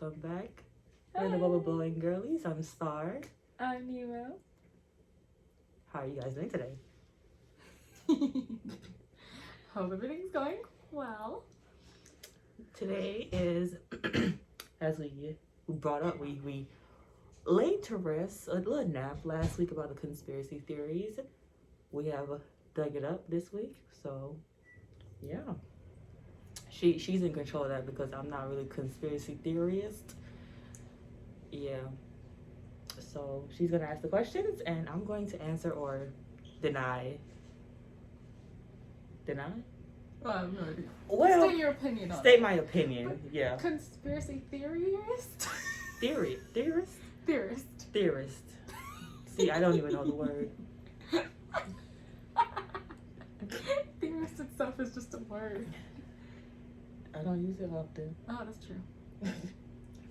welcome back. We're the Bubble Blowing Girlies. I'm Star. I'm Nemo. How are you guys doing today? Hope everything's going well. Today is, as we brought up, we laid to rest a little nap last week about the conspiracy theories. We have dug it up this week, so yeah. She's in control of that because I'm not really a conspiracy theorist. Yeah. So she's gonna ask the questions and I'm going to answer or deny. Deny? Well, I have no idea. Well, state your opinion on state it. my opinion. Yeah. Conspiracy theorist? Theorist? Theorist. See, I don't even know the word. Theorist itself is just a word. I don't use it often. Oh, that's true.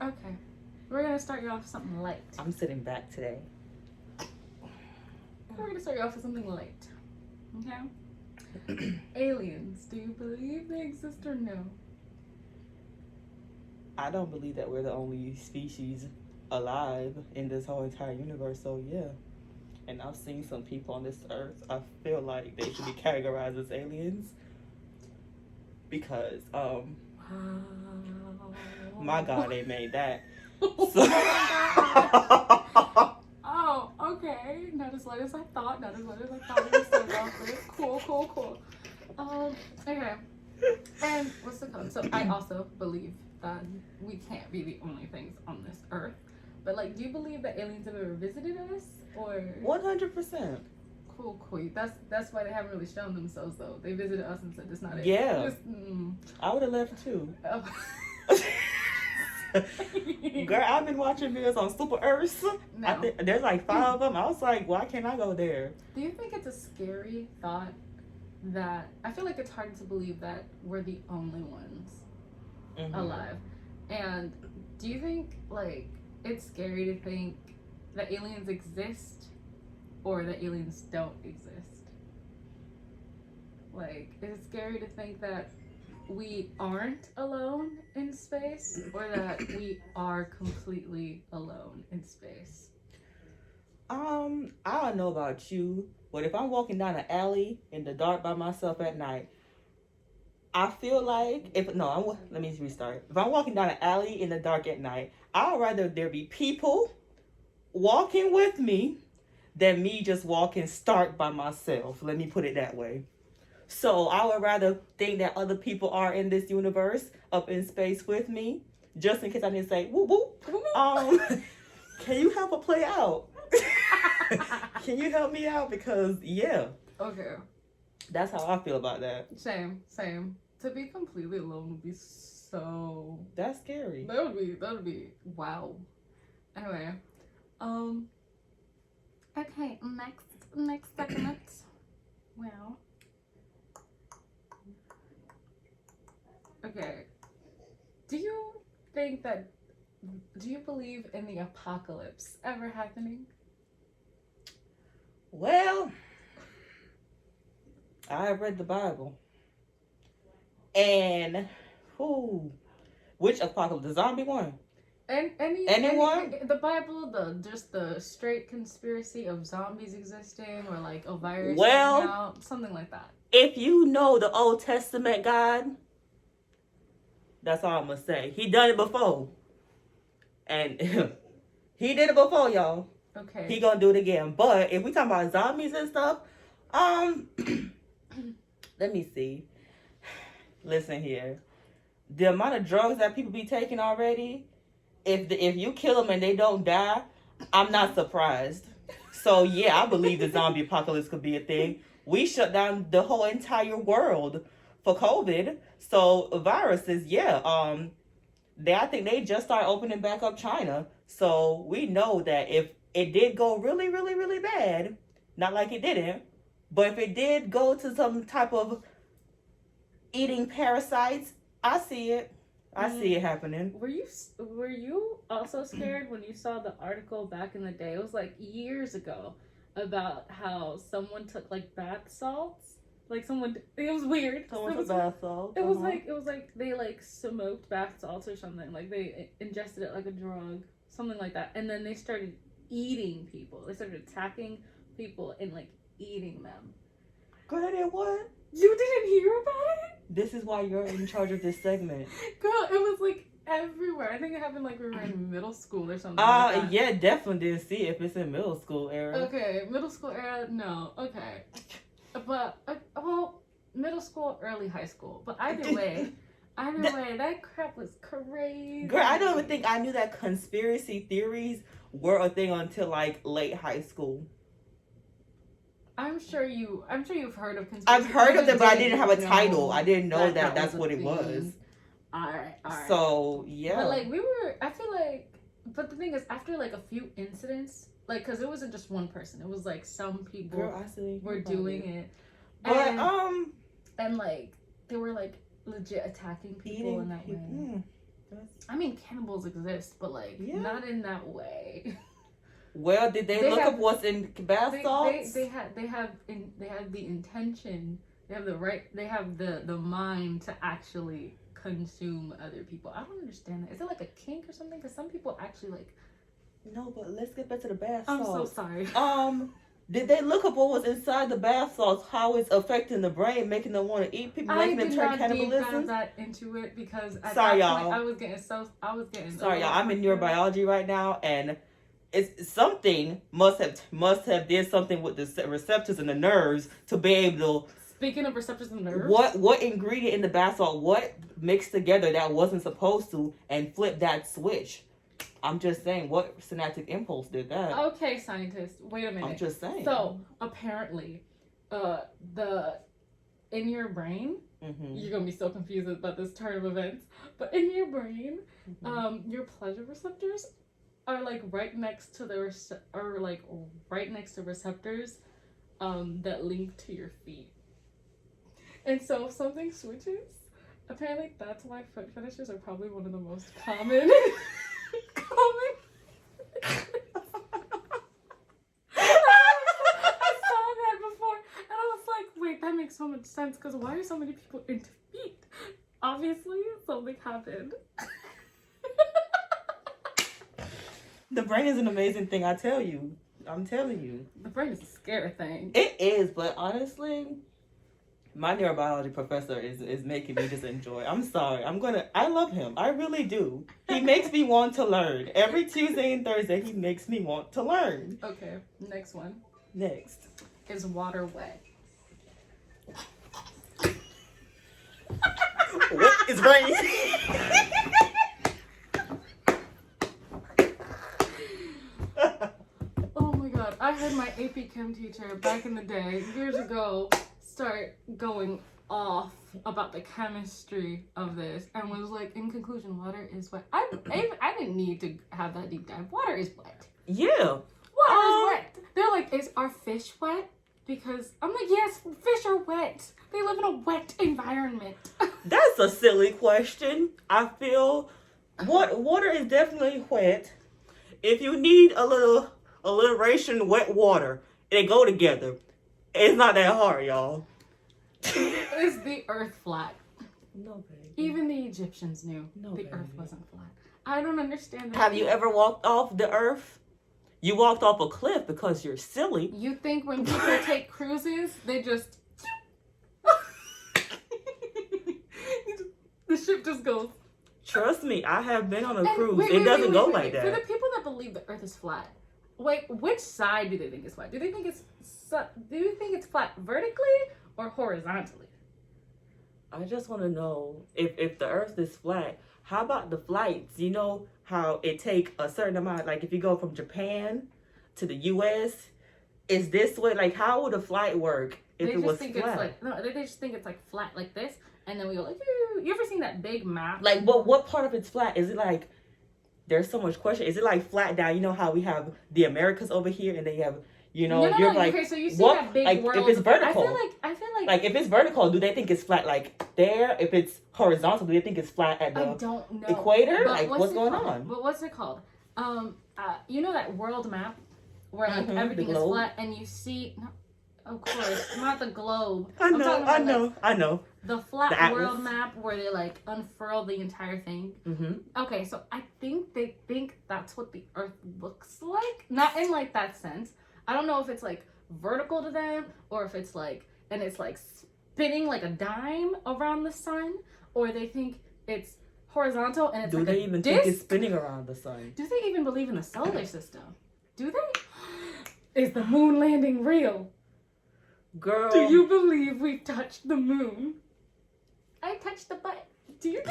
Okay. We're gonna start you off with something light. I'm sitting back today. We're gonna start you off with something light. Okay? Aliens. Do you believe they exist or no? I don't believe that we're the only species alive in this whole entire universe, so yeah. And I've seen some people on this earth. I feel like they should be categorized as aliens. Because, Wow. my God, they made that. Oh, So- oh, okay. Not as light as I thought. Not as light as I thought it was so awkward. Cool. Okay. And what's the code? So I also believe that we can't be the only things on this earth. But like, do you believe that aliens have ever visited us? Or 100%. Cool. That's why they haven't really shown themselves though. They visited us and said it's not it. Yeah. Just, I would have left too. Oh. Girl, I've been watching videos on Super Earths. No. There's like 5 of them. I was like, why can't I go there? Do you think it's a scary thought that I feel like it's hard to believe that we're the only ones alive? And do you think like it's scary to think that aliens exist or that aliens don't exist? Like, is it scary to think that we aren't alone in space or that we are completely alone in space? I don't know about you, but if I'm walking down an alley in the dark by myself at night, I feel like let me restart. If I'm walking down an alley in the dark at night, I'd rather there be people walking with me than me just walking stark by myself. Let me put it that way. So I would rather think that other people are in this universe up in space with me, just in case I didn't say whoop whoop. Can you help a play out? Can you help me out? Because yeah. Okay. That's how I feel about that. Same. To be completely alone would be so. That's scary. That would be wow. Anyway, okay. Next segment. Well. Okay. Do you believe in the apocalypse ever happening? Well, I have read the Bible. And which apocalypse? The zombie one? Anyone? The Bible, just the straight conspiracy of zombies existing or like a virus coming out, something like that. If you know the Old Testament God, that's all I'm gonna say. He done it before. And he did it before, y'all. Okay. He gonna do it again. But if we talking about zombies and stuff, let me see. Listen here. The amount of drugs that people be taking already, if you kill them and they don't die, I'm not surprised. So yeah, I believe the zombie apocalypse could be a thing. We shut down the whole entire world for COVID. So viruses, yeah. I think they just started opening back up China. So we know that if it did go really, really, really bad, not like it didn't, but if it did go to some type of eating parasites, I see it. I see it happening. Were you also scared when you saw the article back in the day? It was like years ago about how someone took like bath salts Like someone, it was weird. Someone took bath salts. It was like they like smoked bath salts or something. Like they ingested it like a drug, something like that. And then they started eating people. They started attacking people and like eating them. Granted, what? You didn't hear about it? This is why you're in charge of this segment. Girl, it was like everywhere. I think it happened like we were in middle school or something. Like that. Yeah, definitely didn't see if it's in middle school era. Okay, middle school era, no. Okay. But, well, middle school, early high school. But either way, that crap was crazy. Girl, I don't even think I knew that conspiracy theories were a thing until like late high school. I'm sure you've heard of conspiracy. I've heard of them, but I didn't have a title. I didn't know that that's what it was. Alright. So, yeah. But like but the thing is, after like a few incidents, like, because it wasn't just one person, it was like some people were doing it. But, and like, they were like legit attacking people in that way. I mean, cannibals exist, but like, not in that way. Well, did they look up what's in bath salts? They have the intention, they have the right, they have the mind to actually consume other people. I don't understand that. Is it like a kink or something? Because some people actually like. No, but let's get back to the bath I'm salts. so sorry. Did they look up what was inside the bath salts? How it's affecting the brain, making them want to eat people, making them turn cannibalism? I did not that into it because at sorry, that y'all. point, I was getting. Sorry, y'all. I'm in neurobiology right now, and it's something must have did something with the receptors and the nerves to be able to. Speaking of receptors and nerves, what ingredient in the bath salt, what mixed together that wasn't supposed to, and flip that switch? I'm just saying, what synaptic impulse did that? Okay, scientist, wait a minute. I'm just saying. So apparently, in your brain, you're gonna be so confused about this turn of events, but in your brain, your pleasure receptors are like right next to receptors that link to your feet. And so if something switches, apparently that's why foot fetishes are probably one of the most common. I saw that before, and I was like, wait, that makes so much sense, because why are so many people into feet? Obviously, something happened. The brain is an amazing thing, I tell you. I'm telling you. The brain is a scary thing. It is, but honestly, my neurobiology professor is making me just enjoy. I'm sorry. I love him. I really do. He makes me want to learn. Every Tuesday and Thursday, he makes me want to learn. Okay, next one. Next. Is water wet? What is rain? Oh my god. I had my AP Chem teacher back in the day, years ago, start going off about the chemistry of this and was like, in conclusion, water is wet. I didn't need to have that deep dive. Water is wet. Yeah. Water is wet. They're like, is our fish wet? Because I'm like, yes, fish are wet. They live in a wet environment. That's a silly question. I feel water is definitely wet. If you need a little alliteration, wet water, they go together. It's not that hard, y'all. Is the earth flat? No, baby. Even the Egyptians knew the earth wasn't flat. I don't understand that. Have you ever walked off the earth? You walked off a cliff because you're silly. You think when people take cruises, they just... the ship just goes... Trust me, I have been on a cruise. It doesn't go like that. For the people that believe the earth is flat, wait, which side do they think is flat? Do you think it's flat vertically or horizontally? I just want to know if the earth is flat, how about the flights? You know how it take a certain amount, like if you go from Japan to the US, is this way? Like how would a flight work if it was flat? They just think it's like flat like this, and then we go like, you ever seen that big map? Like, but what part of it's flat? Is it like, there's so much question. Is it like flat down? You know how we have the Americas over here and they have, you know, no, like, okay, so you see what, that big like, world. if it's vertical. I feel like if it's vertical, do they think it's flat like there? If it's horizontal, do they think it's flat at the I don't know. equator? Like, what's going on? But what's it called? You know that world map where like everything is flat and you see Of course, not the globe. I I'm talking about, like, I know. the flat The atlas. world map where they like unfurl the entire thing. Mm-hmm. Okay, so I think they think that's what the Earth looks like. Not in like that sense. I don't know if it's like vertical to them or if it's like, and it's like spinning like a dime around the sun, or they think it's horizontal and it's Do like they a even disc? think it's spinning around the sun? Do they even believe in the solar system? Do they? Is the moon landing real? Girl. Do you believe we've touched the moon? I touched the butt. Do you?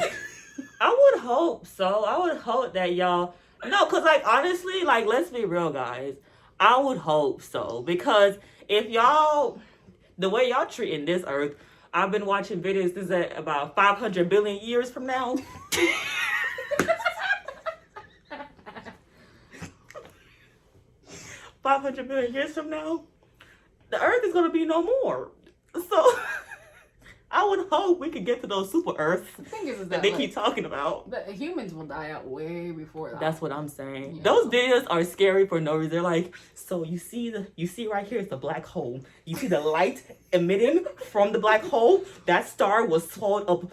I would hope so. I would hope that y'all... No, because, like, honestly, like, let's be real, guys. I would hope so. Because if y'all... The way y'all treating this Earth, I've been watching videos. This is at about 500 billion years from now. 500 billion years from now, the Earth is going to be no more. So I would hope we could get to those super Earths The thing is that that they like, keep talking about. the humans will die out way before that. That's what I'm saying. Yeah. Those videos are scary for no reason. They're like, so you see right here is the black hole. You see the light emitting from the black hole? That star was swallowed up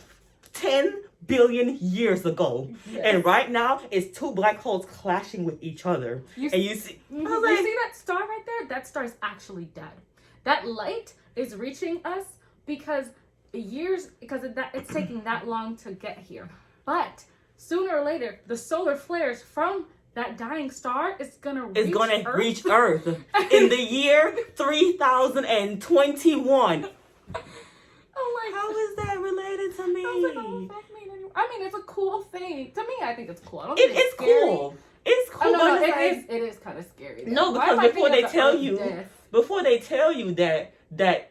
10 billion years ago. Yes. And right now, it's two black holes clashing with each other. You and you see... You see that star right there? That star is actually dead. That light is reaching us because it's taking that long to get here. But sooner or later, the solar flares from that dying star is gonna reach Earth in the year 3021. I'm like, how is that related to me? I was like, oh, fuck me anymore. I mean, it's a cool thing. To me, I think it's cool. I don't It think is scary. cool. It's cool. Oh, no, but it's it is kind of scary. Though. No, Why because am I before thinking they of the tell Earth's you, death? before they tell you that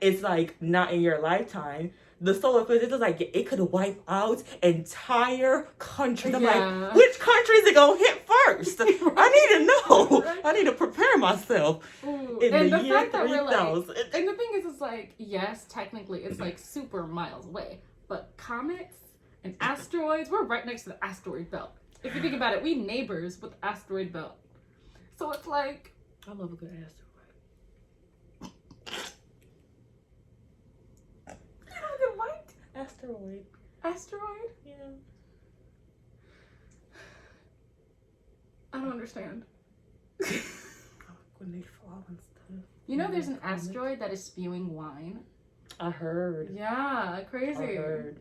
it's like not in your lifetime, the solar flare, it's like it could wipe out entire countries. I'm like, which countries it gonna hit first? I need to know. I need to prepare myself. Ooh. In And the the year fact that we're like, 3000. and the thing is, it's like, yes, technically, it's like super miles away, but comets and asteroids, we're right next to the asteroid belt. If you think about it, we neighbors with the asteroid belt. So it's like, I love a good asteroid. what? Asteroid. Asteroid? Yeah. I don't understand. When they fall and stuff. You know, there's an asteroid that is spewing wine. I heard. Yeah, crazy. I heard.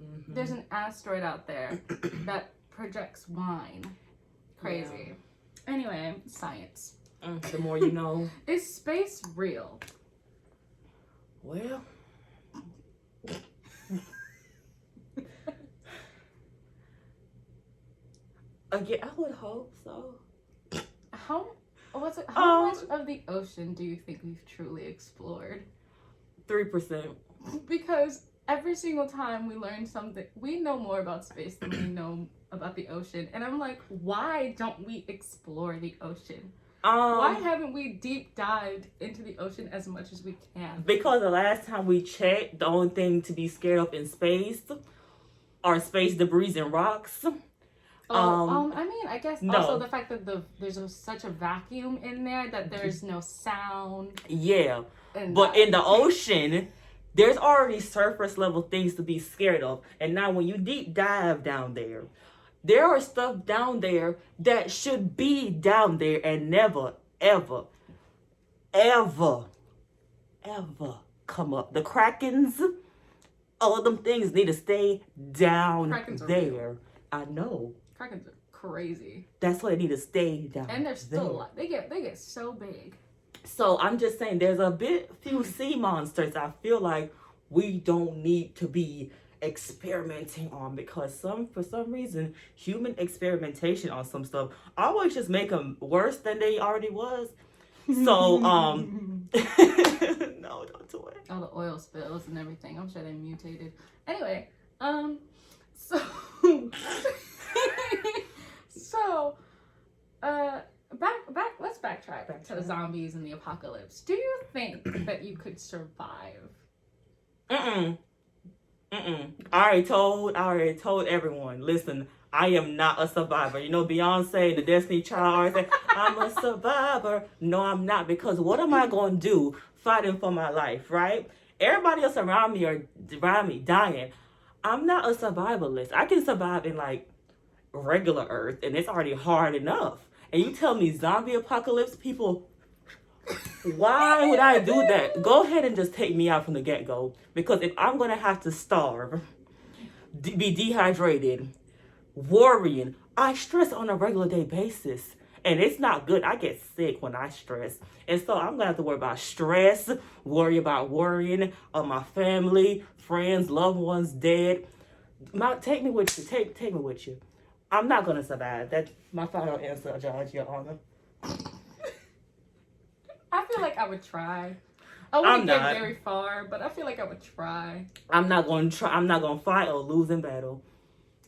Mm-hmm. There's an asteroid out there that projects wine. Crazy. Yeah. Anyway, science. The more you know. Is space real? Well. Again, I would hope so. How much of the ocean do you think we've truly explored? 3%. Because every single time we learn something, we know more about space than we know about the ocean. And I'm like, why don't we explore the ocean? Why haven't we deep dived into the ocean as much as we can? Because the last time we checked, the only thing to be scared of in space are space debris and rocks. I mean, I guess no. Also the fact that there's such a vacuum in there that there's no sound. Yeah, but in the ocean, there's already surface level things to be scared of. And now when you deep dive down there, there are stuff down there that should be down there and never, ever, ever, ever come up. The Krakens, all of them things need to stay down there. Real. I know. Krakens are crazy. That's why they need to stay down there. And they're still alive. They get so big. So I'm just saying there's a few sea monsters I feel like we don't need to be experimenting on, because for some reason human experimentation on some stuff always just make them worse than they already was. So no, don't do it. All the oil spills and everything, I'm sure they mutated. Anyway, so let's backtrack to the zombies and the apocalypse. Do you think that you could survive? I already told everyone, listen, I am not a survivor. You know, Beyonce, the Destiny Child, always say, I'm a survivor. No, I'm not, because what am I going to do fighting for my life, right? Everybody else around me dying. I'm not a survivalist. I can survive in like regular Earth, and it's already hard enough. And you tell me zombie apocalypse, people, why would I do that? Go ahead and just take me out from the get-go. Because if I'm going to have to starve, be dehydrated, worrying, I stress on a regular day basis. And it's not good. I get sick when I stress. And so I'm going to have to worry about stress, worry about worrying on my family, friends, loved ones, dead. Take me with you. Take me with you. I'm not going to survive. That's my final answer, Judge, Your Honor. I feel like I would try. I wouldn't get very far, but I feel like I would try. I'm not going to try. I'm not going to fight or lose in battle.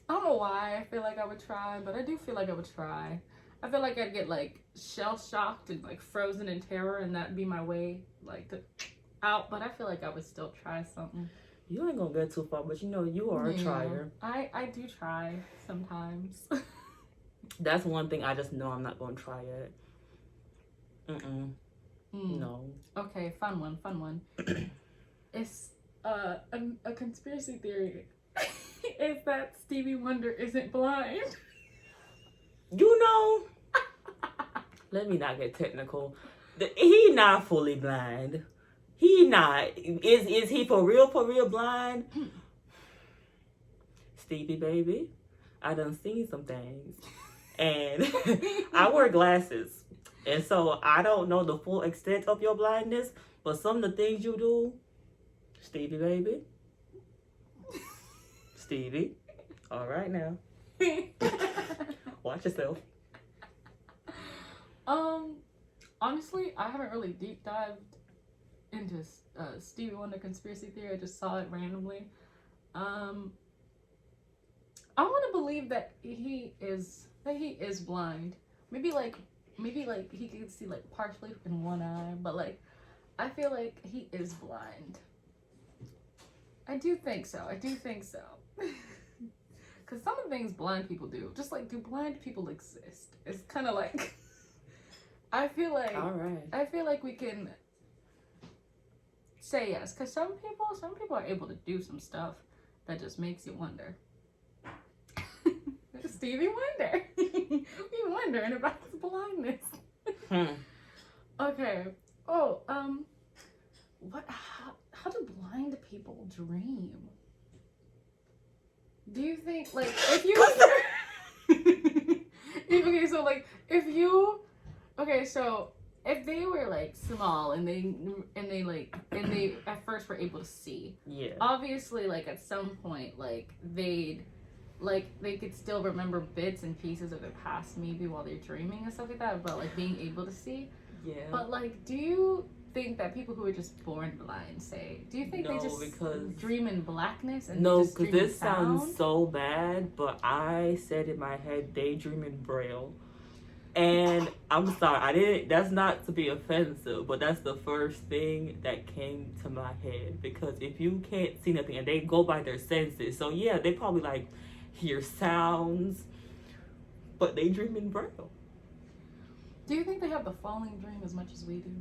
I don't know why I feel like I would try, but I do feel like I would try. I feel like I'd get like shell shocked and like frozen in terror, and that'd be my way like to out. But I feel like I would still try something. You ain't gonna get too far, but you know you are a trier. I do try sometimes. That's one thing I just know I'm not gonna try it. No. Okay, fun one. It's a conspiracy theory is that Stevie Wonder isn't blind. You know, let me not get technical. He not fully blind. He not. Is he for real blind? Stevie, baby, I done seen some things. And I wear glasses. And so I don't know the full extent of your blindness, but some of the things you do, Stevie, baby. Stevie, all right now. Watch yourself. Honestly, I haven't really deep dived into Stevie Wonder conspiracy theory. I just saw it randomly. I want to believe that he is blind. Maybe like he can see like partially in one eye, but like I feel like he is blind. I do think so. Because some of the things blind people do, just like, do blind people exist? It's kind of like, I feel like we can say yes, because some people are able to do some stuff that just makes you wonder. Stevie Wonder. We wondering about his blindness. Okay. Oh, how do blind people dream? Do you think, like, if you if they were like small and they at first were able to see, obviously like at some point like they could still remember bits and pieces of their past maybe while they're dreaming and stuff like that, but like being able to see. But like, do you think that people who are just born blind do you think they just dream in blackness? And no, because this sounds so bad, but I said in my head daydream in Braille. And I'm sorry, that's not to be offensive, but that's the first thing that came to my head. Because if you can't see nothing, and they go by their senses, so yeah, they probably like hear sounds, but they dream in Braille. Do you think they have the falling dream as much as we do?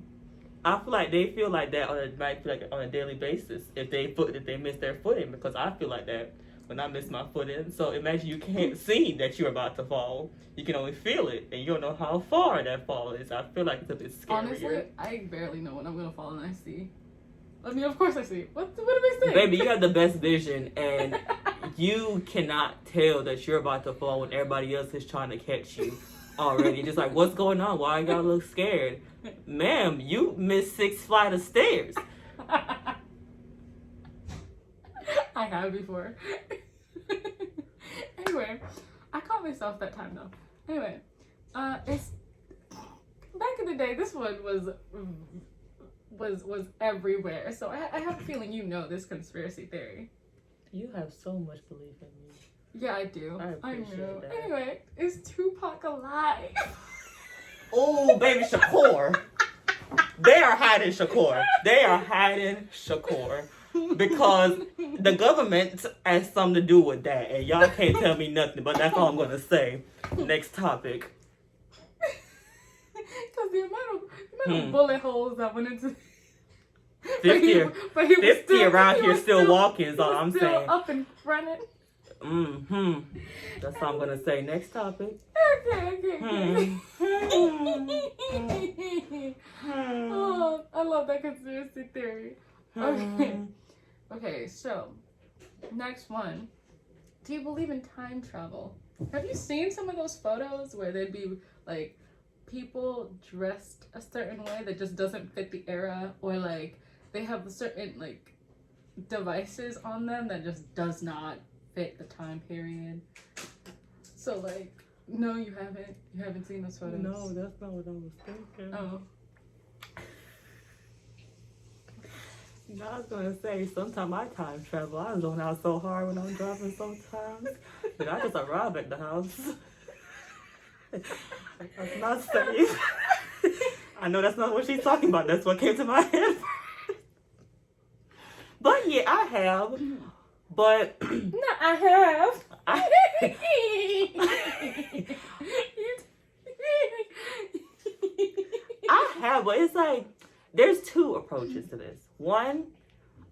I feel like they feel like that on a daily basis if they miss their footing, because I feel like that when I miss my footing. So imagine you can't see that you're about to fall. You can only feel it, and you don't know how far that fall is. I feel like it's a bit scarier. Honestly, I barely know when I'm gonna fall, and I see. I mean, of course I see. What do they say? Baby, you have the best vision, and you cannot tell that you're about to fall when everybody else is trying to catch you already. Just like, what's going on? Why y'all look scared? Ma'am, you missed 6 flights of stairs. I have before. Anyway, I caught myself that time though. Anyway, it's back in the day. This one was everywhere. So I have a feeling you know this conspiracy theory. You have so much belief in me. Yeah, I do. I appreciate that. Anyway, is Tupac alive? Oh, baby, Shakur. They are hiding Shakur. because the government has something to do with that, and y'all can't tell me nothing. But that's all I'm gonna say. Next topic. Because the amount of bullet holes that went into 50, but he was 50 still, around he here was still walking is all I'm still saying. up and running. That's all I'm gonna say. Next topic. Okay. Oh, I love that conspiracy theory. Okay, so next one. Do you believe in time travel? Have you seen some of those photos where they'd be like people dressed a certain way that just doesn't fit the era, or like they have certain like devices on them that just does not fit the time period? So like, no, you haven't seen those photos? No, that's not what I was thinking. Oh. No, I was gonna say, sometimes I time travel. I zone out so hard when I'm driving sometimes that I just arrive at the house. That's not safe. I know that's not what she's talking about. That's what came to my head. But yeah, I have. But no, I have. I have, but it's like there's two approaches to this. One,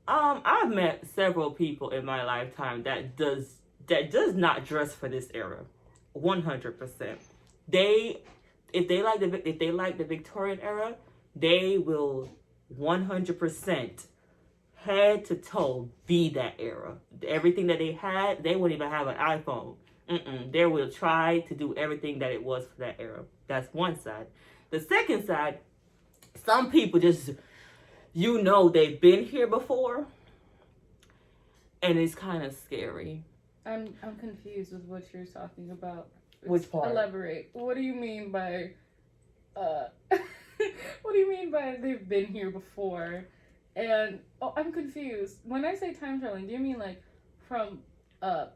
I've met several people in my lifetime that does not dress for this era, 100%. If they like the Victorian era, they will 100% head to toe be that era. Everything that they had, they wouldn't even have an iPhone. They will try to do everything that it was for that era. That's one side. The second side, some people just, they've been here before, and it's kind of scary. I'm confused with what you're talking about. Which part? Elaborate. What do you mean by what do you mean by they've been here before? And I'm confused. When I say time traveling, do you mean like from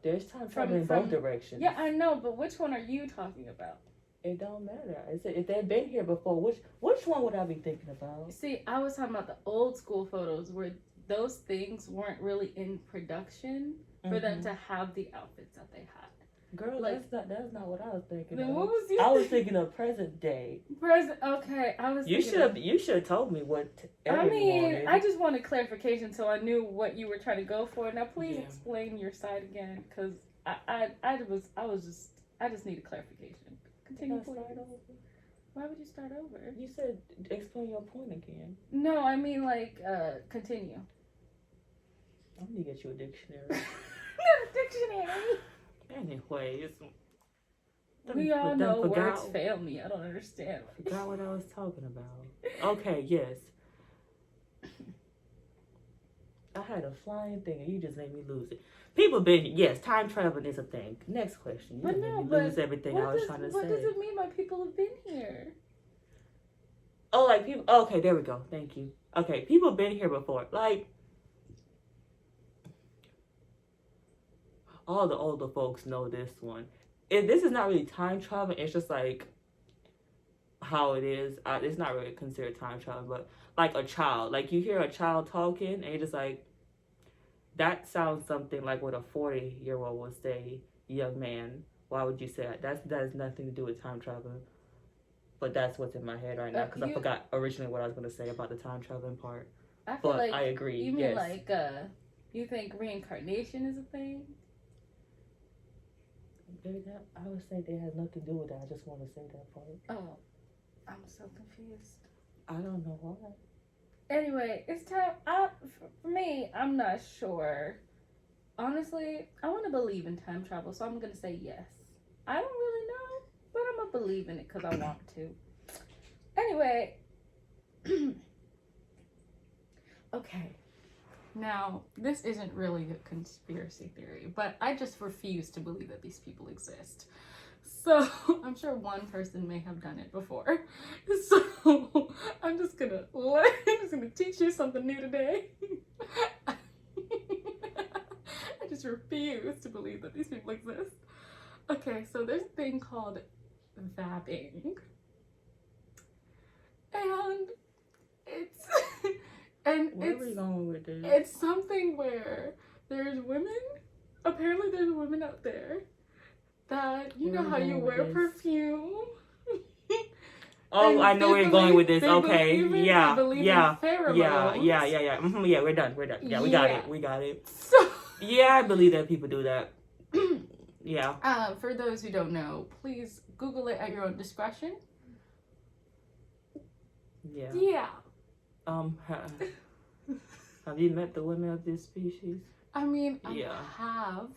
there's time traveling in both directions. Yeah, I know, but which one are you talking about? It don't matter. If they've been here before, which one would I be thinking about? See, I was talking about the old school photos where those things weren't really in production for them to have the outfits that they had. Girl, like, that's not what I was thinking. Then of. what was you? I was thinking of present day. Okay, I was. You should have told me what. I mean, wanted. I just wanted clarification so I knew what you were trying to go for. Now, please explain your side again, because I just need a clarification. Continue. Why would you start over? You said explain your point again. No, I mean like continue. I'm gonna get you a dictionary. Not a dictionary. Anyways, we all know words fail me. I don't understand. I forgot what I was talking about. Okay, yes. I had a flying thing and you just made me lose it. Yes, time traveling is a thing. Next question. You made me lose everything I was trying to say. What does it mean by people have been here? Oh, like people. Okay, there we go. Thank you. Okay, people have been here before. Like, all the older folks know this one. This is not really time traveling. It's just like how it is. It's not really considered time traveling, but like a child. Like you hear a child talking and you're just like, that sounds something like what a 40-year-old would say, young man. Why would you say that? That has nothing to do with time traveling. But that's what's in my head right now because I forgot originally what I was going to say about the time traveling part. I agree. You mean like, you think reincarnation is a thing? I would say that has nothing to do with that. I just want to say that part. Oh, I'm so confused. I don't know why. Anyway, it's time. For me, I'm not sure. Honestly, I want to believe in time travel, so I'm going to say yes. I don't really know, but I'm going to believe in it because I want to. Anyway. Okay. Now, this isn't really a conspiracy theory, but I just refuse to believe that these people exist. So, I'm sure one person may have done it before. So, I'm just gonna teach you something new today. I just refuse to believe that these people exist. Okay, so there's a thing called vabbing. And And Where are we going with this? it's something where there's women. Apparently, there's women out there that Where know how you wear perfume. Oh, I know where you're going with this. Okay, yeah, yeah, yeah. Yeah, we're done. Yeah, we got it. We got it. So, yeah, I believe that people do that. Yeah. For those who don't know, please Google it at your own discretion. Yeah. Yeah. Have you met the women of this species? I mean, I have,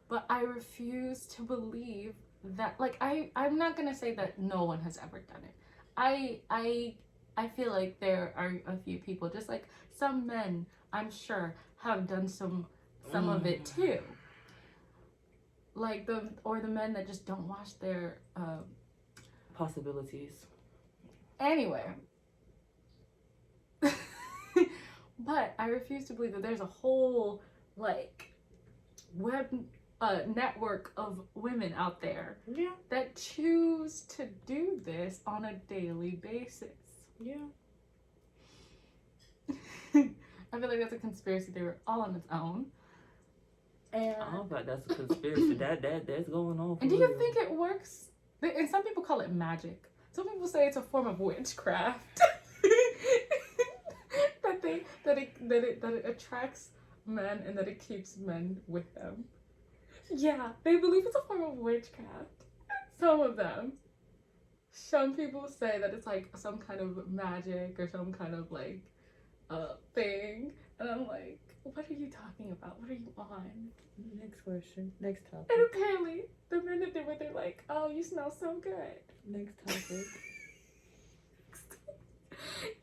but I refuse to believe that. Like, I'm not gonna say that no one has ever done it. I feel like there are a few people, just like some men, I'm sure, have done some of it too. Like the men that just don't wash their possibilities. Anyway. But I refuse to believe that there's a whole like web network of women out there that choose to do this on a daily basis. Yeah. I feel like that's a conspiracy theory all on its own. And I don't think that's a conspiracy. that's going on. And do you think it works? And some people call it magic. Some people say it's a form of witchcraft. that it attracts men and that it keeps men with them. Yeah, they believe it's a form of witchcraft. Some of them. Some people say that it's like some kind of magic or some kind of like thing. And I'm like, what are you talking about? What are you on? Next question. Next topic. And apparently, the men that they're with, they're like, oh, you smell so good. Next topic.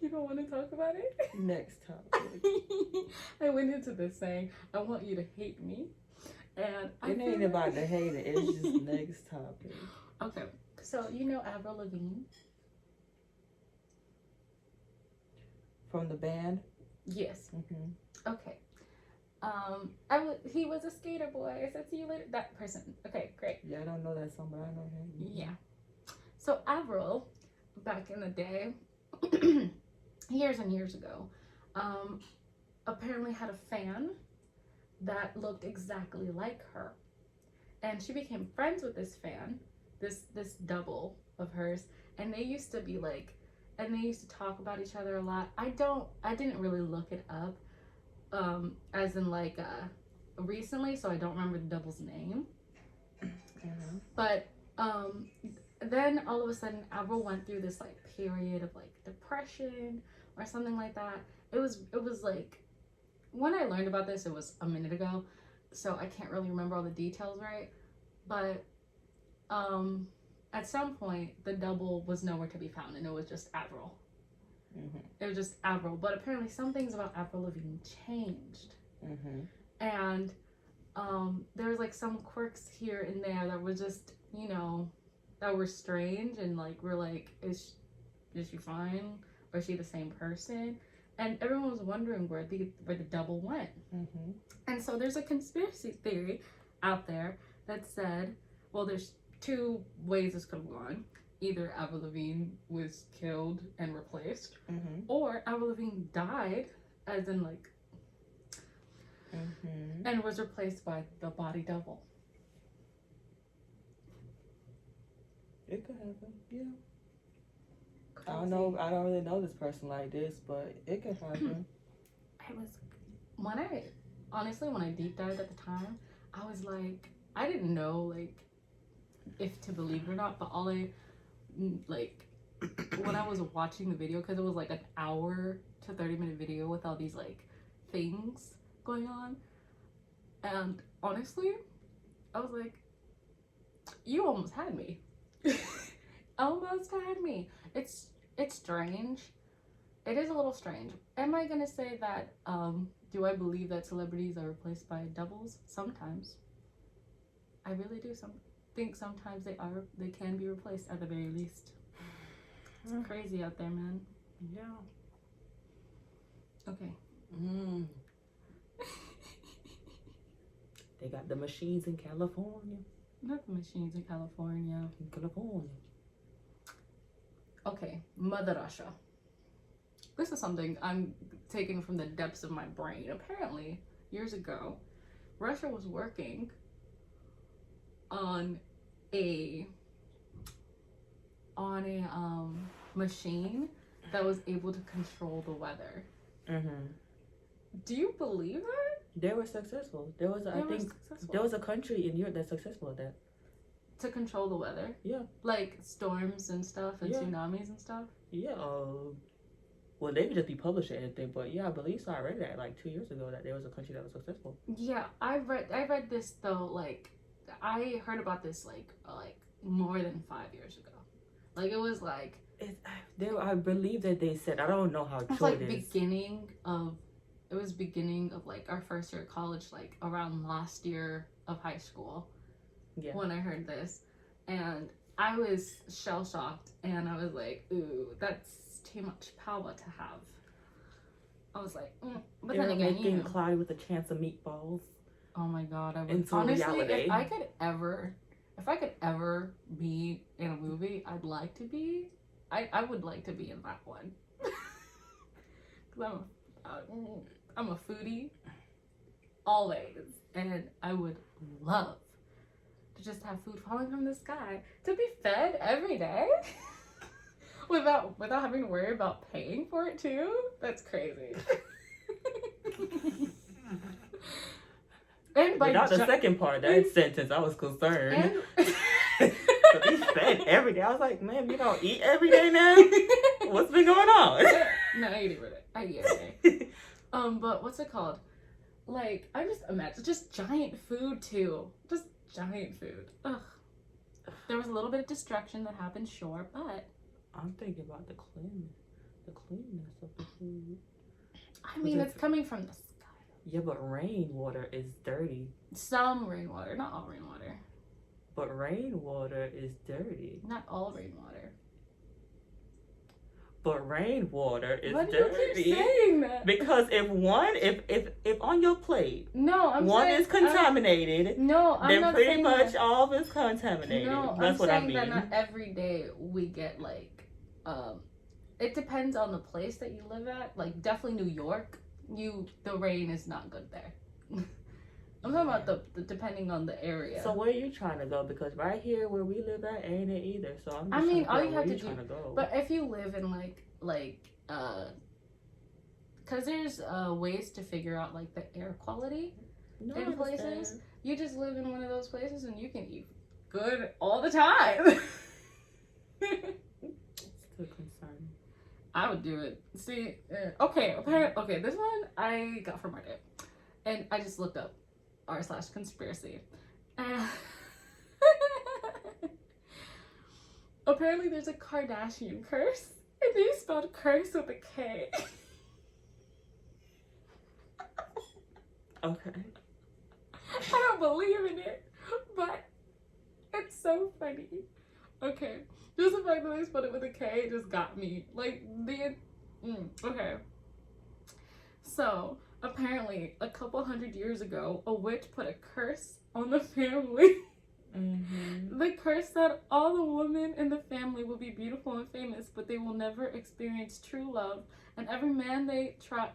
You don't want to talk about it? Next topic. I went into this saying, I want you to hate me. And it ain't about the hate it. It's just next topic. Okay. So, you know Avril Lavigne? From the band? Yes. Mm-hmm. Okay. He was a skater boy. I said, see you later. That person. Okay, great. Yeah, I don't know that song, but I know him. Mm-hmm. Yeah. So Avril, back in the day, years and years ago, apparently had a fan that looked exactly like her. And she became friends with this fan, this double of hers, and they used to be like, and they used to talk about each other a lot. I didn't really look it up, as in like recently, so I don't remember the double's name. Mm-hmm. But then all of a sudden Avril went through this like period of like depression or something like that. It was like, when I learned about this, it was a minute ago, so I can't really remember all the details right. But at some point the double was nowhere to be found, and it was just Avril. Mm-hmm. It was just Avril. But apparently some things about Avril Lavigne changed. Mm-hmm. And there was like some quirks here and there that were just, you know, that were strange, and like we're like, is she fine, or is she the same person? And everyone was wondering where the double went. Mm-hmm. And so there's a conspiracy theory out there that said, well, there's two ways this could have gone. Either Avril Lavigne was killed and replaced, mm-hmm. or Avril Lavigne died, as in like, mm-hmm. and was replaced by the body double. It could happen, yeah. Crazy. I don't really know this person like this, but it could happen. When I deep dived at the time, I was like, I didn't know like if to believe it or not, but all I like when I was watching the video, because it was like an hour to 30-minute video with all these like things going on, and honestly I was like, you almost had me. Almost had me. It's strange. It is a little strange. Am I gonna say that do I believe that celebrities are replaced by doubles? Sometimes. I really do. Think sometimes they can be replaced at the very least. It's crazy out there, man. Yeah. Okay. They got the machines in California. Not the machines in California. In California. Okay, Mother Russia. this is something I'm taking from the depths of my brain. Apparently, years ago, Russia was working on a machine that was able to control the weather. Mm-hmm. Do you believe that? They were successful. There was, there was a country in Europe that's successful at that. To control the weather? Yeah. Like storms and stuff and tsunamis and stuff? Yeah. Well, they could just be publishing anything, but yeah, I believe so. I read that like 2 years ago that there was a country that was successful. Yeah, I read this though. Like, I heard about this like more than 5 years ago. Like it was like I believe that they said, I don't know how true it is. It was beginning of like our first year of college, like around last year of high school. Yeah. When I heard this, and I was shell shocked, and I was like, "Ooh, that's too much power to have." I was like, but then again, making Clyde with a chance of meatballs. Oh my god, I would honestly, reality. If I could ever be in a movie, I'd like to be. I would like to be in that one. Cause I'm a foodie, always, and I would love to just have food falling from the sky, to be fed every day, without having to worry about paying for it too. That's crazy. And by without the second part of that sentence, I was concerned. So be fed every day. I was like, man, you don't eat every day now? What's been going on? No, I eat every day. I eat every day. But what's it called? Like, I just imagine just giant food too. Just giant food. Ugh. There was a little bit of destruction that happened, sure, but I'm thinking about the cleanness of the food. I mean, it's coming from the sky. Yeah, but rainwater is dirty. Some rainwater, not all rainwater. But rainwater is dirty. Not all rainwater. But rainwater is dirty. Why do you keep saying that? Because if on your plate, one is contaminated. I'm not pretty saying much that. all of it's contaminated. No, that's what I mean. That not every day we get like, it depends on the place that you live at. Like definitely New York, the rain is not good there. I'm talking about the depending on the area. So where are you trying to go? Because right here where we live at ain't it either. So I'm just all you have to do. But if you live in because there's ways to figure out like the air quality in places. You just live in one of those places and you can eat good all the time. It's too concerning. I would do it. See, okay, this one I got from Reddit, and I just looked up r/conspiracy. Apparently, there's a Kardashian curse, and they spelled curse with a K. Okay. I don't believe in it, but it's so funny. Okay. Just the fact that they spelled it with a K just got me. Like, okay. So, apparently, a couple hundred years ago, a witch put a curse on the family. Mm-hmm. The curse that all the women in the family will be beautiful and famous, but they will never experience true love, and every man they try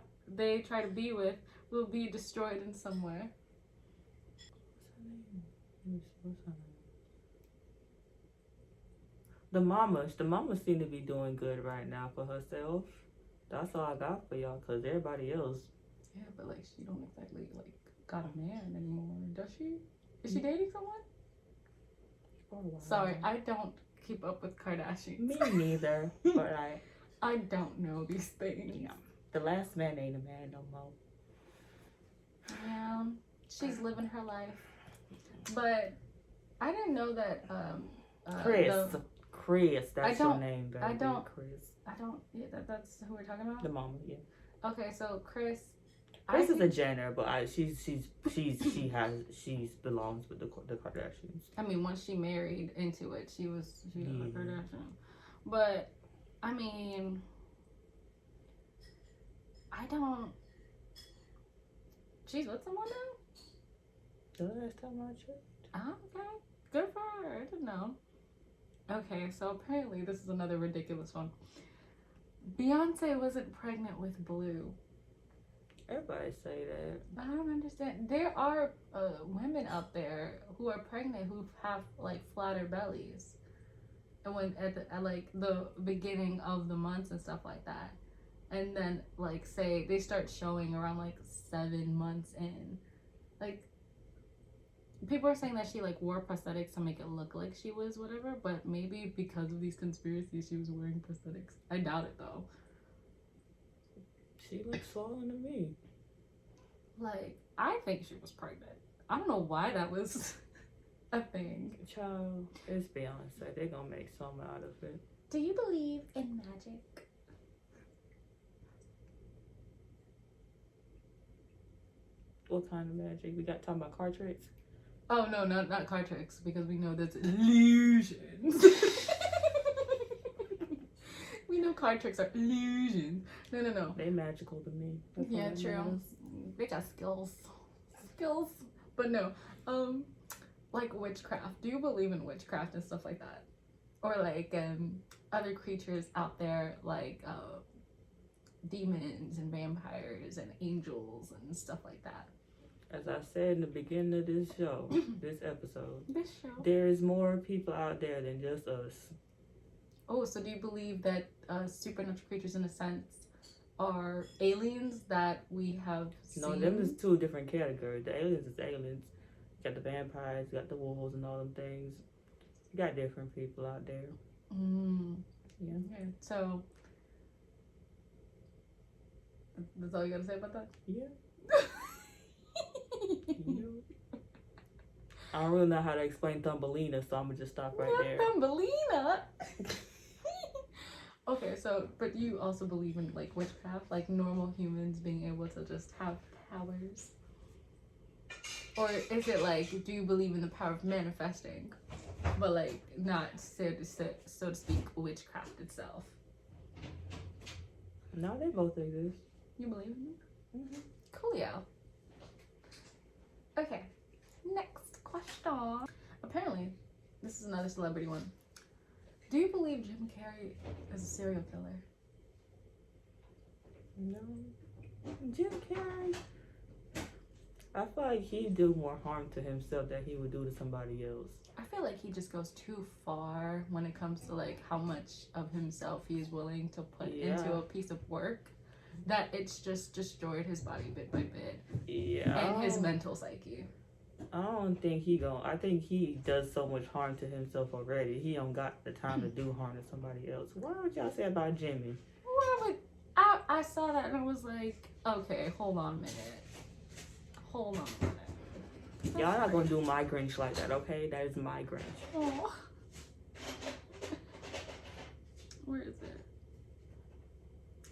to be with will be destroyed in some way. What's her name? The mamas seem to be doing good right now for herself. That's all I got for y'all, because everybody else. Yeah, but like she don't exactly like got a man anymore, does she? Is she dating someone? Sorry, I don't keep up with Kardashians. Me neither, but I don't know these things. Yeah. The last man ain't a man no more. Yeah, she's living her life. But I didn't know that Chris, that's your name, baby. Yeah, that's who we're talking about? The mama, yeah. Okay, so Chris is a Jenner, but she belongs with the Kardashians. I mean, once she married into it, she was a Kardashian. But I mean, she's with someone now? The last time I checked. Oh, okay. Good for her. I didn't know. Okay, so apparently this is another ridiculous one. Beyonce wasn't pregnant with Blue. Everybody say that. But I don't understand. There are women out there who are pregnant who have like flatter bellies, and when at like the beginning of the months and stuff like that, and then like say they start showing around like 7 months in, like people are saying that she like wore prosthetics to make it look like she was whatever, but maybe because of these conspiracies she was wearing prosthetics. I doubt it though. She looks swollen to me. Like, I think she was pregnant. I don't know why that was a thing. Child, it's Beyonce. They're gonna make something out of it. Do you believe in magic? What kind of magic? We got talking about card tricks? Oh, no, not card tricks, because we know that's illusions. We know card tricks are illusions. No. They magical to me. That's Yeah, all that true. matters. They got skills. But no. Like witchcraft. Do you believe in witchcraft and stuff like that? Or like other creatures out there like demons and vampires and angels and stuff like that? As I said in the beginning of this show, this episode, There is more people out there than just us. Oh, so do you believe that supernatural creatures, in a sense, are aliens that we have seen? No, them is two different categories. The aliens is aliens. You got the vampires, you got the wolves and all them things. You got different people out there. Yeah. Okay, so that's all you gotta say about that? Yeah. I don't really know how to explain Thumbelina, so I'm gonna just stop right there. Thumbelina. Okay, so but you also believe in like witchcraft, like normal humans being able to just have powers, or is it like, do you believe in the power of manifesting, but like not so to speak witchcraft itself? No, they both exist. You believe in it? Mm-hmm. Coolio. Okay, next question. Apparently, this is another celebrity one. Do you believe Jim Carrey is a serial killer? No. Jim Carrey, I feel like he'd do more harm to himself than he would do to somebody else. I feel like he just goes too far when it comes to like how much of himself he's willing to put into a piece of work, that it's just destroyed his body bit by bit. Yeah. And his mental psyche. I don't think I think he does so much harm to himself already. He don't got the time to do harm to somebody else. What would y'all say about Jimmy? Well, I saw that and I was like, okay, hold on a minute. Y'all not gonna do my Grinch like that, okay? That is my Grinch. Oh. Where is it?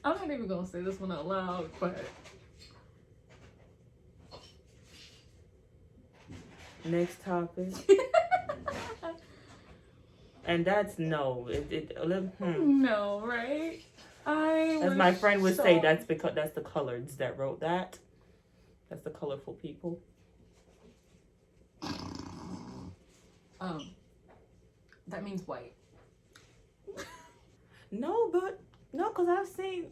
I'm not even gonna say this one out loud, but next topic. And that's no. No, right? As my friend would say, that's because that's the coloreds that wrote that. That's the colorful people. That means white. No, because I've seen.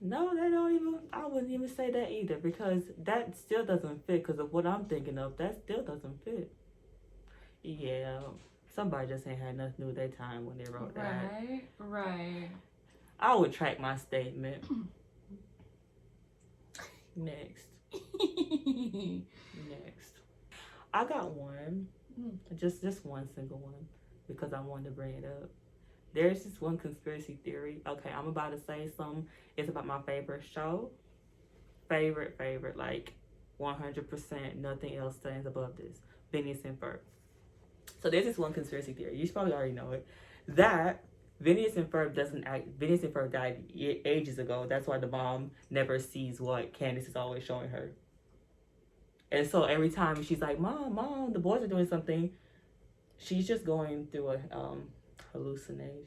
No, they don't even. I wouldn't even say that either, because that still doesn't fit. Because of what I'm thinking of, that still doesn't fit. Yeah, somebody just ain't had nothing to do with their time when they wrote that. Right. I would track my statement. Next. I got one. Just one single one, because I wanted to bring it up. There's this one conspiracy theory. Okay, I'm about to say something. It's about my favorite show. Favorite, like 100%. Nothing else stands above this. Phineas and Ferb. So there's this one conspiracy theory. You probably already know it. That Phineas and Ferb died ages ago. That's why the mom never sees what Candace is always showing her. And so every time she's like, Mom, the boys are doing something, she's just going through a hallucination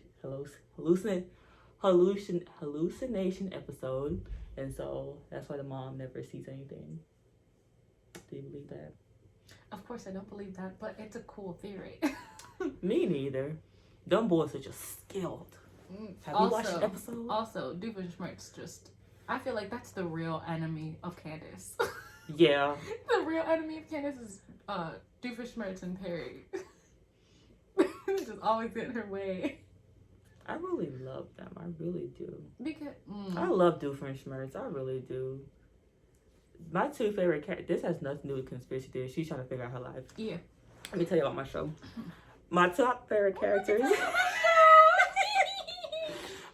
episode. And so that's why the mom never sees anything. Do you believe that? Of course I don't believe that, but it's a cool theory. Me neither. Them boys are just skilled. Have you watched the episode? Also, Doofenshmirtz just... I feel like that's the real enemy of Candace. Yeah. The real enemy of Candace is Doofenshmirtz and Perry. Just always get in her way. I really love them. I really do. Because I love Doofenshmirtz. I really do. My two favorite characters. This has nothing to do with conspiracy theory. She's trying to figure out her life. Yeah. Let me tell you about my show. My top favorite characters.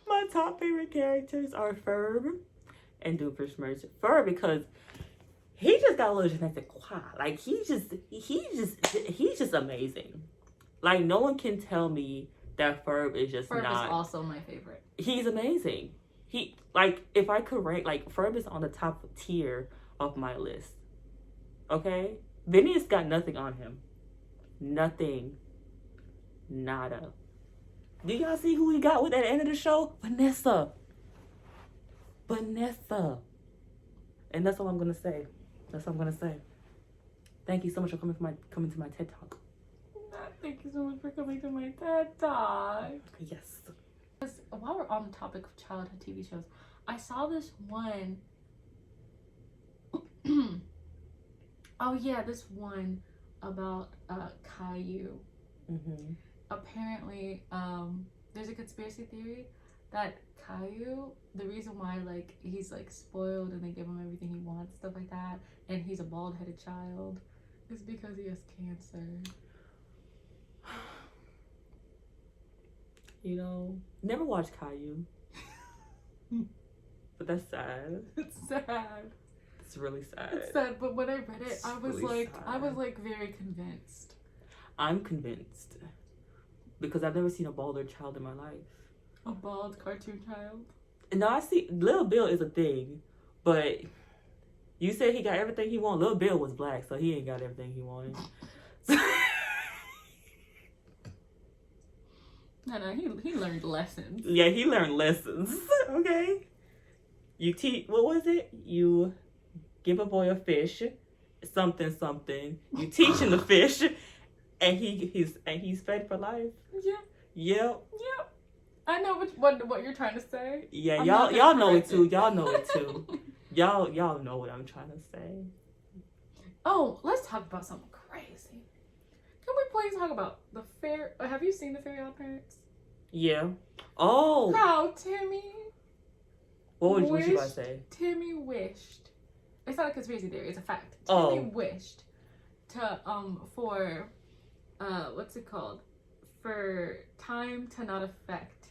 My top favorite characters are Ferb and Doofenshmirtz. Ferb because he just got a little genetic quad. Like he's just amazing. Like no one can tell me that Ferb is just Ferb not. Is also my favorite. He's amazing. He like if I could rank like Ferb is on the top tier of my list. Okay, Vinny's got nothing on him. Nothing. Nada. Do y'all see who we got with at the end of the show? Vanessa. And that's all I'm gonna say. Thank you so much for coming to my TED Talk. Thank you so much for coming to my TED Talk. Yes. While we're on the topic of childhood TV shows, I saw this one. Oh yeah, this one about Caillou. Mm-hmm. Apparently, there's a conspiracy theory that Caillou, the reason why like he's like spoiled and they give him everything he wants, stuff like that, and he's a bald-headed child, is because he has cancer. You know, never watched Caillou. But that's sad. It's sad. It's really sad. It's sad, but when I read it, It's I was really like, sad. I was like very convinced. I'm convinced. Because I've never seen a balder child in my life. A bald cartoon child? No, I see, Lil Bill is a thing. But you said he got everything he wanted. Lil Bill was black, so he ain't got everything he wanted. No, he learned lessons. Yeah, he learned lessons. Okay. You teach, what was it? You give a boy a fish, something. You teach him the fish, and he's fed for life. Yeah. Yep. I know what you're trying to say. Yeah, I'm y'all know it too. Y'all know it too. Y'all know what I'm trying to say. Oh, let's talk about something crazy. Can we please talk about the fair? Have you seen the Fairy Odd Parents? Yeah. Oh. How Timmy? What you about to say? Timmy wished. It's not a conspiracy theory. It's a fact. Oh. Timmy wished to for what's it called? For time to not affect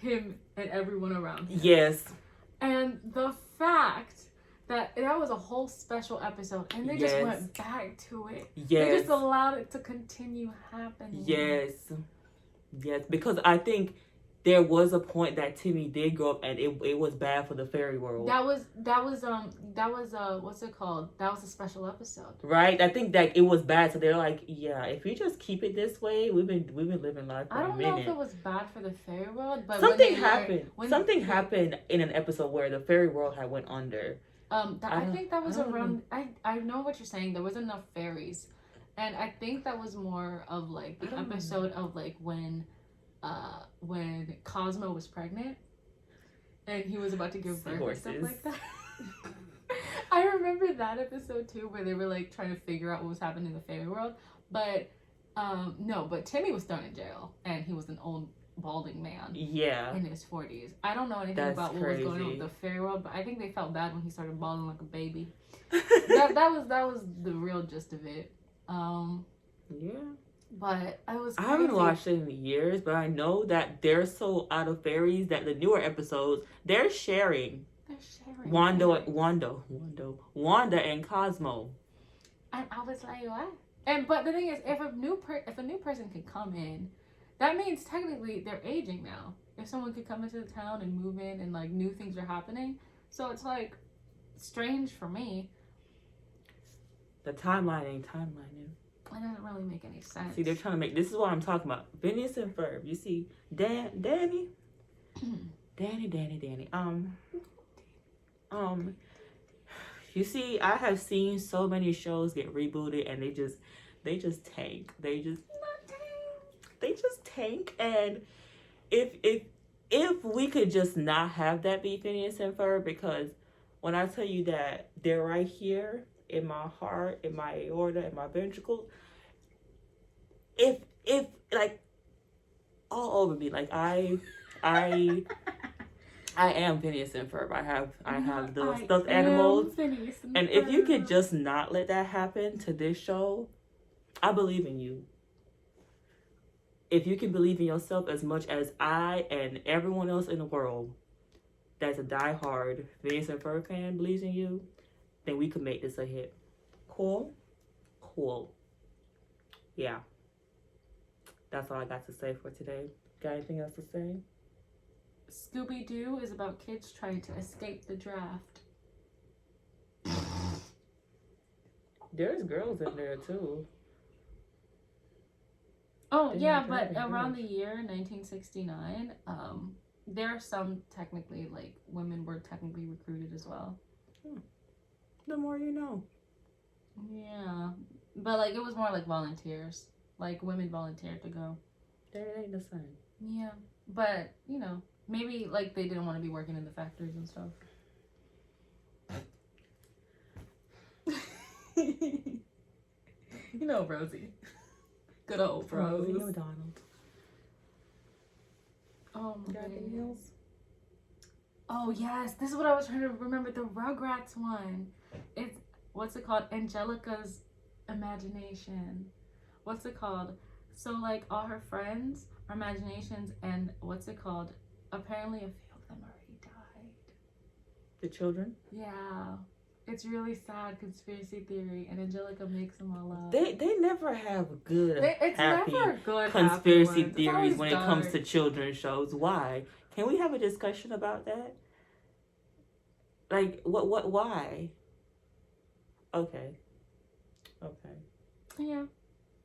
him and everyone around him. Yes. And the fact that was a whole special episode and they just went back to it. Yes. They just allowed it to continue happening. Yes, because I think there was a point that Timmy did grow up and it was bad for the fairy world. That was what's it called? That was a special episode. Right? I think that it was bad, so they're like, yeah, if we just keep it this way, we've been living life for a minute. I don't know if it was bad for the fairy world, but something happened in an episode where the fairy world had went under. I think that was around. I know what you're saying. There wasn't enough fairies, and I think that was more of like the episode of like when Cosmo was pregnant, and he was about to give birth and stuff like that. I remember that episode too, where they were like trying to figure out what was happening in the fairy world. But but Timmy was thrown in jail, and he was an old balding man. Yeah. In his 40s. I don't know anything about what was going on with the fairy world, but I think they felt bad when he started balding like a baby. that was the real gist of it. Yeah. But I haven't watched it in years, but I know that they're so out of fairies that the newer episodes they're sharing. Wanda and Cosmo. And I was like, what? But the thing is, if a new person can come in, that means technically they're aging now. If someone could come into the town and move in and like new things are happening, so it's like strange for me. The timeline ain't timelining. It doesn't really make any sense. See, they're trying to make. This is what I'm talking about. Phineas and Ferb. You see, Danny. You see, I have seen so many shows get rebooted, and they just tank. They just tank, and if we could just not have that be Phineas and Ferb, because when I tell you that they're right here in my heart, in my aorta, in my ventricles, if like all over me, like I am Phineas and Ferb. I have the stuffed animals, and if you could just not let that happen to this show, I believe in you. If you can believe in yourself as much as I and everyone else in the world that's a diehard Phineas and Ferb fan believes in you, then we could make this a hit. Cool? Cool. Yeah. That's all I got to say for today. Got anything else to say? Scooby-Doo is about kids trying to escape the draft. There's girls in there too. Oh, yeah, but around the year 1969, there are some technically, like, women were technically recruited as well. The more you know. Yeah. But, like, it was more like volunteers. Like, women volunteered to go. That ain't the same. Yeah. But, you know, maybe, like, they didn't want to be working in the factories and stuff. You know, Rosie. Good old Rose. Rosie O'Donnell. Oh, my Got anything goodness. else? Oh, yes. This is what I was trying to remember. The Rugrats one. It's, what's it called? Angelica's Imagination. What's it called? So, like, all her friends are imaginations, and what's it called? Apparently, a few of them already died. The children? Yeah. It's really sad conspiracy theory, and Angelica makes them all up. They never have good, It's happy never good conspiracy happy theories when it comes dark. to children's shows. Why? Can we have a discussion about that? Like, why? Okay. Yeah.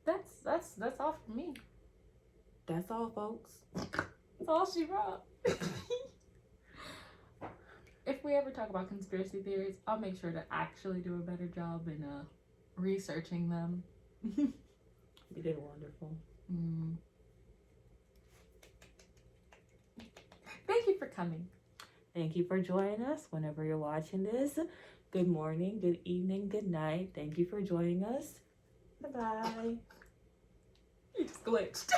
That's all for me. That's all, folks. That's all she wrote. If we ever talk about conspiracy theories, I'll make sure to actually do a better job in researching them. You did wonderful. Thank you for coming. Thank you for joining us whenever you're watching this. Good morning, good evening, good night. Thank you for joining us. Bye-bye. You just glitched.